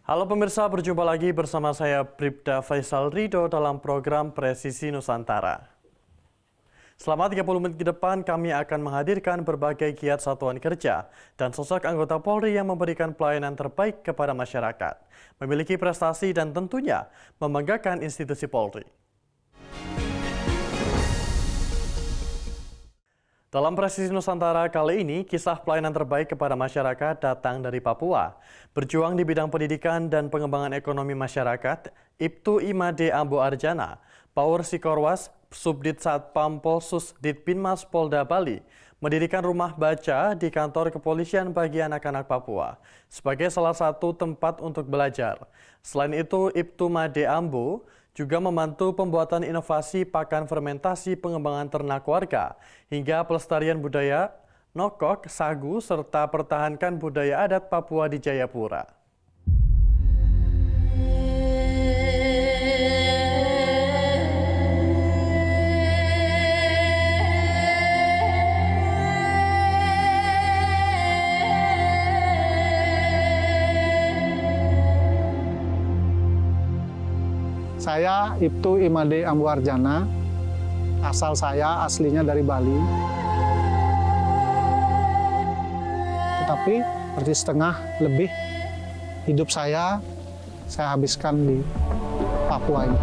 Halo pemirsa, berjumpa lagi bersama saya Bribda Faisal Rido dalam program Presisi Nusantara. Selama 30 menit ke depan kami akan menghadirkan berbagai giat satuan kerja dan sosok anggota Polri yang memberikan pelayanan terbaik kepada masyarakat, memiliki prestasi dan tentunya membanggakan institusi Polri. Dalam Presisi Nusantara kali ini, kisah pelayanan terbaik kepada masyarakat datang dari Papua. Berjuang di bidang pendidikan dan pengembangan ekonomi masyarakat, Ibtu Imade Ambo Arjana, Paur Sikorwas, Subdit Satpam Polsus Ditbinmas Polda Bali, mendirikan rumah baca di kantor kepolisian bagi anak-anak Papua sebagai salah satu tempat untuk belajar. Selain itu, Ibtu Made Ambo juga membantu pembuatan inovasi pakan fermentasi pengembangan ternak warga hingga pelestarian budaya nokok, sagu, serta pertahankan budaya adat Papua di Jayapura. Saya Ibtu Imade Ambo Arjana, asal saya aslinya dari Bali. Tetapi seperti setengah lebih hidup saya habiskan di Papua ini.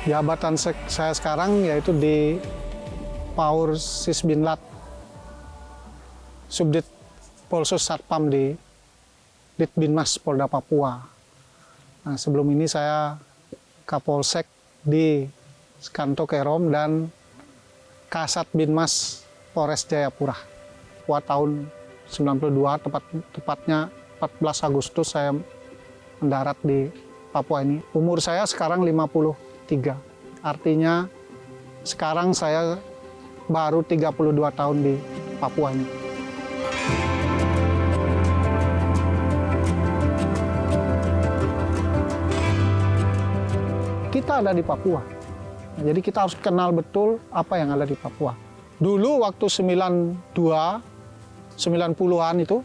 Jabatan saya sekarang yaitu di Paur Sisbinlat, Subdit Polsus Satpam di Ditbinmas Polda Papua. Nah, sebelum ini saya Kapolsek di Skanto Kerom dan Kasat Binmas Polres Jayapura. Tahun 92, tepatnya 14 Agustus saya mendarat di Papua ini. Umur saya sekarang 53. Artinya sekarang saya baru 32 tahun di Papua ini. Kita ada di Papua. Jadi kita harus kenal betul apa yang ada di Papua. Dulu waktu 90-an itu,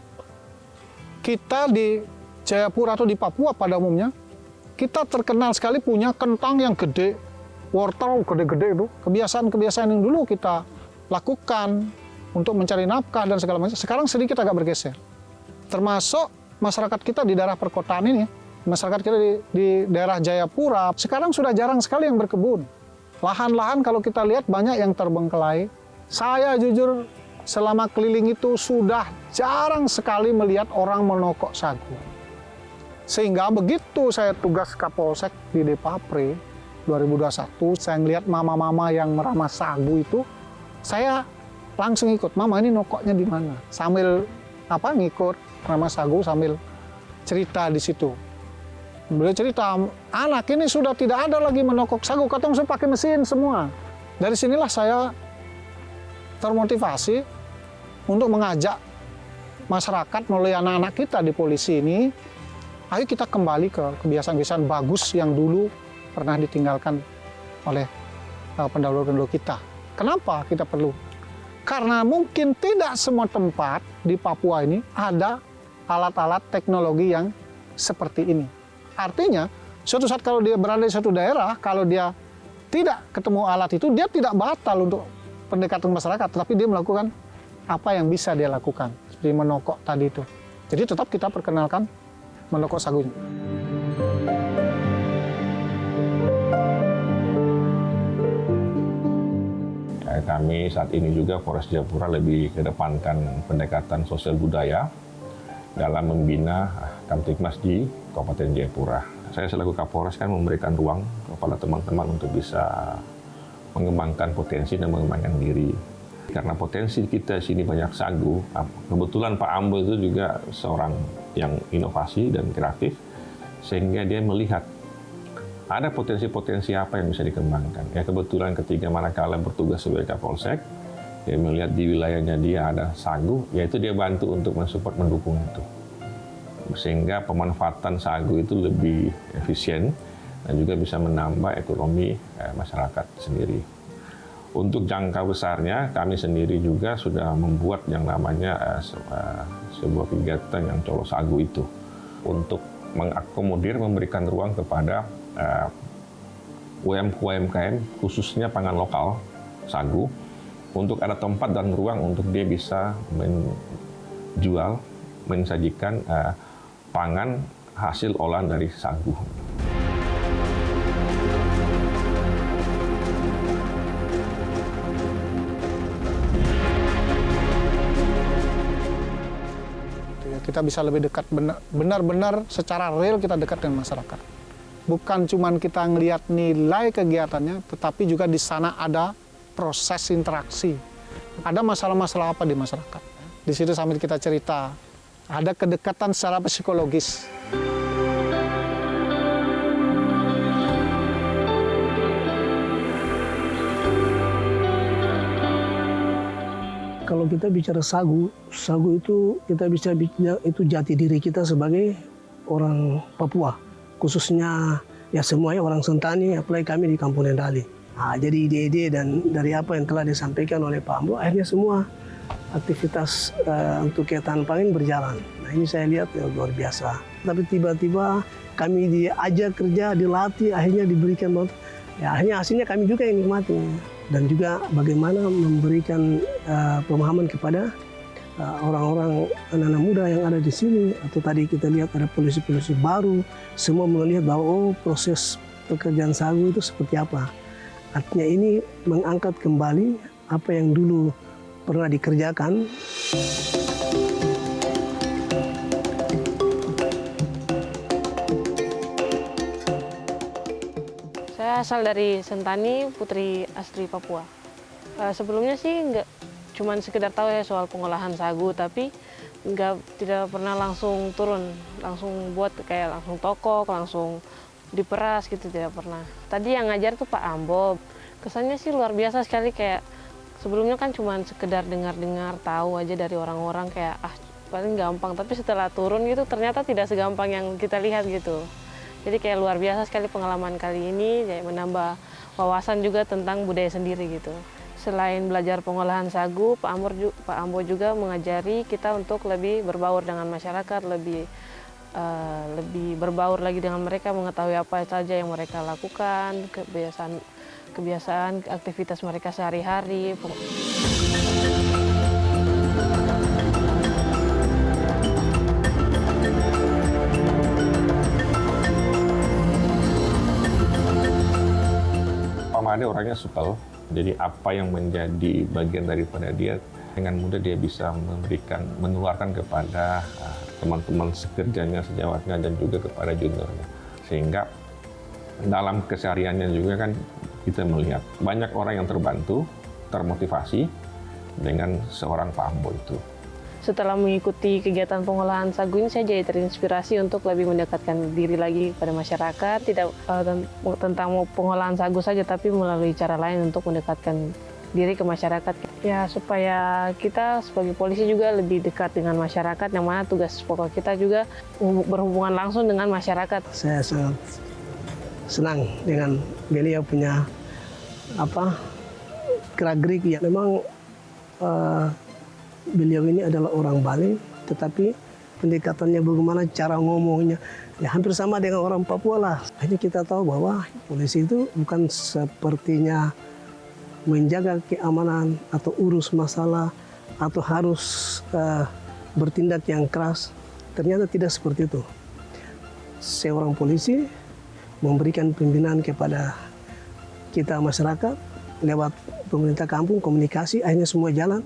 kita di Jayapura atau di Papua pada umumnya, kita terkenal sekali punya kentang yang gede, wortel gede-gede itu. Kebiasaan-kebiasaan yang dulu kita lakukan untuk mencari nafkah dan segala macam, sekarang sedikit agak bergeser. Termasuk masyarakat kita di daerah perkotaan ini, masyarakat kita di daerah Jayapura, sekarang sudah jarang sekali yang berkebun. Lahan-lahan kalau kita lihat banyak yang terbengkelai. Saya jujur selama keliling itu sudah jarang sekali melihat orang menokok sagu. Sehingga begitu saya tugas Kapolsek di Depapre 2021, saya ngelihat mama-mama yang meramah sagu itu, saya langsung ikut, mama ini nokoknya di mana? Sambil ngikut meramah sagu sambil cerita di situ. Beliau cerita, anak ini sudah tidak ada lagi menokok sagu, katong sudah pakai mesin semua. Dari sinilah saya termotivasi untuk mengajak masyarakat melalui anak-anak kita di polisi ini, ayo kita kembali ke kebiasaan-kebiasaan bagus yang dulu pernah ditinggalkan oleh pendahulu-pendahulu kita. Kenapa kita perlu? Karena mungkin tidak semua tempat di Papua ini ada alat-alat teknologi yang seperti ini. Artinya, suatu saat kalau dia berada di suatu daerah, kalau dia tidak ketemu alat itu, dia tidak batal untuk pendekatan masyarakat, tapi dia melakukan apa yang bisa dia lakukan, seperti menokok tadi itu. Jadi tetap kita perkenalkan menokok sagunya. Kami saat ini juga Polres Jayapura lebih kedepankan pendekatan sosial budaya dalam membina Kamtibmas di Kabupaten Jayapura. Saya selaku Kapolres kan memberikan ruang kepada teman-teman untuk bisa mengembangkan potensi dan mengembangkan diri. Karena potensi kita di sini banyak sagu, kebetulan Pak Ambo itu juga seorang yang inovasi dan kreatif, sehingga dia melihat ada potensi-potensi apa yang bisa dikembangkan. Ya kebetulan ketika manakala bertugas sebagai Kapolsek, dia melihat di wilayahnya dia ada sagu, yaitu dia bantu untuk mensupport, mendukung itu. Sehingga pemanfaatan sagu itu lebih efisien dan juga bisa menambah ekonomi masyarakat sendiri. Untuk jangka besarnya, kami sendiri juga sudah membuat yang namanya sebuah kegiatan yang Colo Sagu itu untuk mengakomodir, memberikan ruang kepada UMKM khususnya pangan lokal sagu untuk ada tempat dan ruang untuk dia bisa menjual, mensajikan pangan hasil olahan dari sagu. Kita bisa lebih dekat, benar-benar secara real kita dekat dengan masyarakat. Bukan cuma kita ngelihat nilai kegiatannya, tetapi juga di sana ada proses interaksi. Ada masalah-masalah apa di masyarakat. Di situ sambil kita cerita, ada kedekatan secara psikologis. Kalau kita bicara sagu itu kita bisa bicara itu jati diri kita sebagai orang Papua, khususnya ya semuanya orang Sentani, apalagi kami di Kampung Nendali. Nah, jadi ide-ide dan dari apa yang telah disampaikan oleh Pak Ambo, akhirnya semua aktivitas untuk kegiatan pangan berjalan. Nah ini saya lihat ya, luar biasa. Tapi tiba-tiba kami diajak kerja, dilatih, akhirnya diberikan bantuan. Ya akhirnya hasilnya kami juga yang nikmati. Dan juga bagaimana memberikan pemahaman kepada orang-orang anak-anak muda yang ada di sini. Atau tadi kita lihat ada polisi-polisi baru, semua melihat bahwa oh, proses pekerjaan sagu itu seperti apa. Artinya ini mengangkat kembali apa yang dulu pernah dikerjakan. Saya asal dari Sentani, putri asli Papua. Sebelumnya sih nggak cuman sekedar tahu ya soal pengolahan sagu, tapi tidak pernah langsung turun, langsung buat kayak langsung tokok, langsung diperas gitu, tidak pernah. Tadi yang ngajar tuh Pak Ambo, kesannya sih luar biasa sekali, kayak sebelumnya kan cuma sekedar dengar-dengar tahu aja dari orang-orang kayak paling gampang, tapi setelah turun gitu ternyata tidak segampang yang kita lihat gitu. Jadi kayak luar biasa sekali pengalaman kali ini, jadi menambah wawasan juga tentang budaya sendiri gitu. Selain belajar pengolahan sagu, Pak Ambo juga mengajari kita untuk lebih berbaur dengan masyarakat, lebih berbaur lagi dengan mereka, mengetahui apa saja yang mereka lakukan, kebiasaan aktivitas mereka sehari-hari. Pak Made orangnya supel, jadi apa yang menjadi bagian daripada dia, dengan mudah dia bisa menularkan kepada teman-teman sekerjanya, sejawatnya, dan juga kepada juniornya. Sehingga dalam kesehariannya juga kan kita melihat banyak orang yang terbantu, termotivasi dengan seorang Pak Ambo itu. Setelah mengikuti kegiatan pengolahan sagu ini, saya jadi terinspirasi untuk lebih mendekatkan diri lagi pada masyarakat, tidak tentang pengolahan sagu saja, tapi melalui cara lain untuk mendekatkan diri ke masyarakat. Ya, supaya kita sebagai polisi juga lebih dekat dengan masyarakat, yang mana tugas pokok kita juga berhubungan langsung dengan masyarakat. Saya sangat senang dengan beliau punya gerak-gerik ya. Memang beliau ini adalah orang Bali, tetapi pendekatannya bagaimana cara ngomongnya ya hampir sama dengan orang Papua lah. Akhirnya kita tahu bahwa polisi itu bukan sepertinya menjaga keamanan atau urus masalah atau harus bertindak yang keras. Ternyata tidak seperti itu. Seorang polisi memberikan pembinaan kepada kita masyarakat lewat pemerintah kampung, komunikasi, akhirnya semua jalan.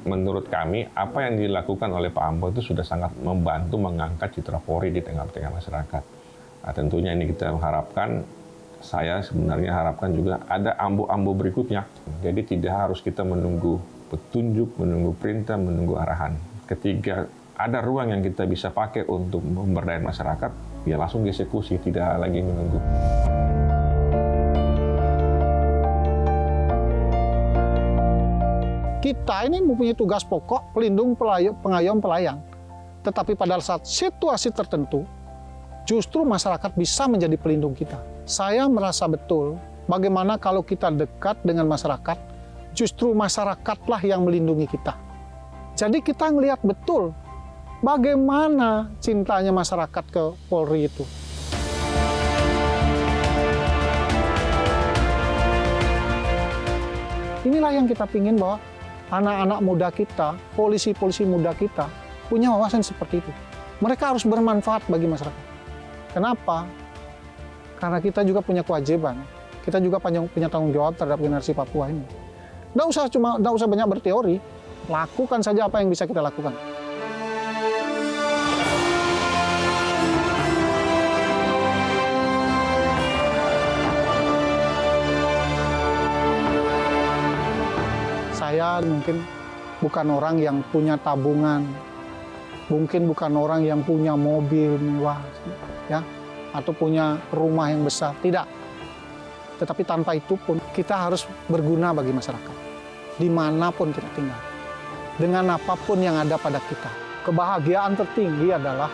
Menurut kami, apa yang dilakukan oleh Pak Ambo itu sudah sangat membantu mengangkat citra Polri di tengah-tengah masyarakat. Nah, tentunya ini kita mengharapkan, saya sebenarnya harapkan juga ada Ambo-Ambo berikutnya. Jadi tidak harus kita menunggu petunjuk, menunggu perintah, menunggu arahan. Ketika ada ruang yang kita bisa pakai untuk memberdayakan masyarakat, ya langsung dieksekusi, tidak lagi menunggu. Kita ini mempunyai tugas pokok pelindung, pengayom, pelayang. Tetapi pada saat situasi tertentu, justru masyarakat bisa menjadi pelindung kita. Saya merasa betul bagaimana kalau kita dekat dengan masyarakat, justru masyarakatlah yang melindungi kita. Jadi kita ngelihat betul bagaimana cintanya masyarakat ke Polri itu. Inilah yang kita pingin, bahwa anak-anak muda kita, polisi-polisi muda kita punya wawasan seperti itu. Mereka harus bermanfaat bagi masyarakat. Kenapa? Karena kita juga punya kewajiban. Kita juga punya tanggung jawab terhadap generasi Papua ini. Nggak usah banyak berteori, lakukan saja apa yang bisa kita lakukan. Saya mungkin bukan orang yang punya tabungan, mungkin bukan orang yang punya mobil mewah, ya, atau punya rumah yang besar. Tidak. Tetapi tanpa itu pun kita harus berguna bagi masyarakat, dimanapun kita tinggal, dengan apapun yang ada pada kita. Kebahagiaan tertinggi adalah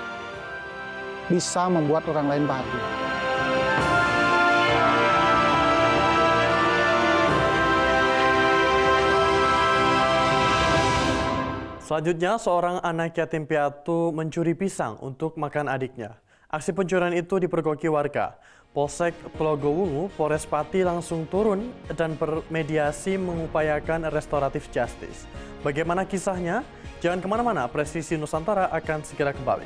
bisa membuat orang lain bahagia. Selanjutnya, seorang anak yatim piatu mencuri pisang untuk makan adiknya. Aksi pencurian itu dipergoki warga. Polsek Telogowungu, Polres Pati langsung turun dan bermediasi mengupayakan restoratif justice. Bagaimana kisahnya? Jangan kemana-mana, Presisi Nusantara akan segera kembali.